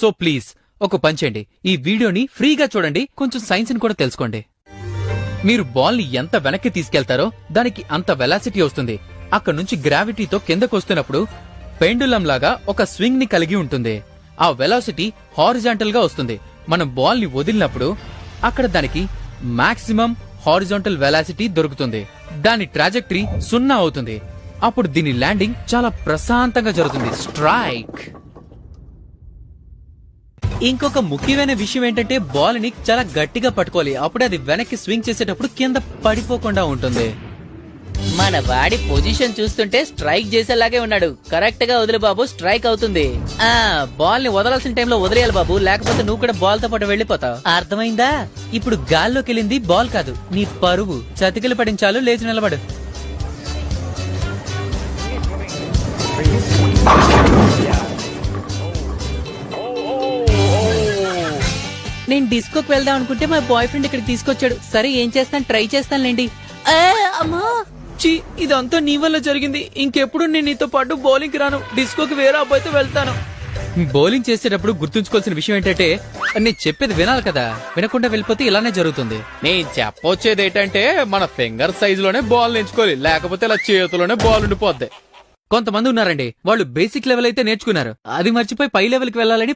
So please ఒక పని చేయండి, ఈ వీడియోని ఫ్రీగా చూడండి, కొంచెం సైన్స్ ని కూడా తెలుసుకోండి. మీరు బాల్ ని ఎంత వెనక్కి తీసుకెళ్తారో దానికి అంత వెలాసిటీ వస్తుంది. అక్కడ నుంచి గ్రావిటీతో కిందకు వస్తున్నప్పుడు పెండులం లాగా ఒక స్వింగ్ ని కలిగి ఉంటుంది. ఆ వెలాసిటీ హారిజాంటల్ గా వస్తుంది. మనం బాల్ ని వదిలినప్పుడు అక్కడ దానికి మాక్సిమం హారిజాంటల్ వెలాసిటీ దొరుకుతుంది. దాని ట్రాజెక్టరీ 0 అవుతుంది. అప్పుడు దీని ల్యాండింగ్ చాలా ప్రశాంతంగా జరుగుతుంది. స్ట్రైక్. ఇంకొక ముఖ్యమైన విషయం ఏంటంటే బాల్ ని చాలా గట్టిగా పట్టుకోవాలి. అప్పుడే అది వెనక్కి స్వింగ్ చేసేటప్పుడు కింద పడిపోకుండా ఉంటుంది. మన వాడి పొజిషన్ చూస్తుంటే స్ట్రైక్ చేసేలాగే ఉన్నాడు. కరెక్ట్ గా వదిలే బాబు, స్ట్రైక్ అవుతుంది. బాల్ ని వదలాల్సిన టైంలో వదిలేయాలి బాబు, లేకపోతే నువ్వు కూడా బాల్ తో పాటు వెళ్లిపోతావు. అర్థమైందా? ఇప్పుడు గాల్లోకి వెళ్ళింది బాల్ కాదు, నీ పరువు. చతికిలు పడించాలు, లేచి నిలబడు. నేను డిస్కోకి వెళ్దాం అనుకుంటే మా బాయ్ ఫ్రెండ్ ఇక్కడికి తీసుకొచ్చాడు. సరే ఏం చేస్తాను, ట్రై చేస్తానులేండి. అమ్మా చి, ఇదంతా నీ వల్ల జరిగింది. ఇంకెప్పుడు నేను నీతో పాటు బౌలింగ్ రాను. డిస్కోకి వేరే అబ్బాయితో వెళ్తాను. బౌలింగ్ చేసేటప్పుడు గుర్తుంచుకోవాల్సిన విషయం ఏంటంటే నేను చెప్పేది వినాలి కదా. వినకుండా వెళ్ళిపోతే ఇలానే జరుగుతుంది. నేను చెప్పొచ్చేది ఏంటంటే మన ఫింగర్ సైజ్ లోనే బాల్ ఎంచుకోవాలి, లేకపోతే ఇలా చేతిలోనే బాల్ ఉండిపోద్ది. కొంతమంది ఉన్నారండి, వాళ్ళు బేసిక్ లెవెల్ అయితే నేర్చుకున్నారు, అది మర్చిపోయి పై లెవెల్ కి వెళ్ళాలని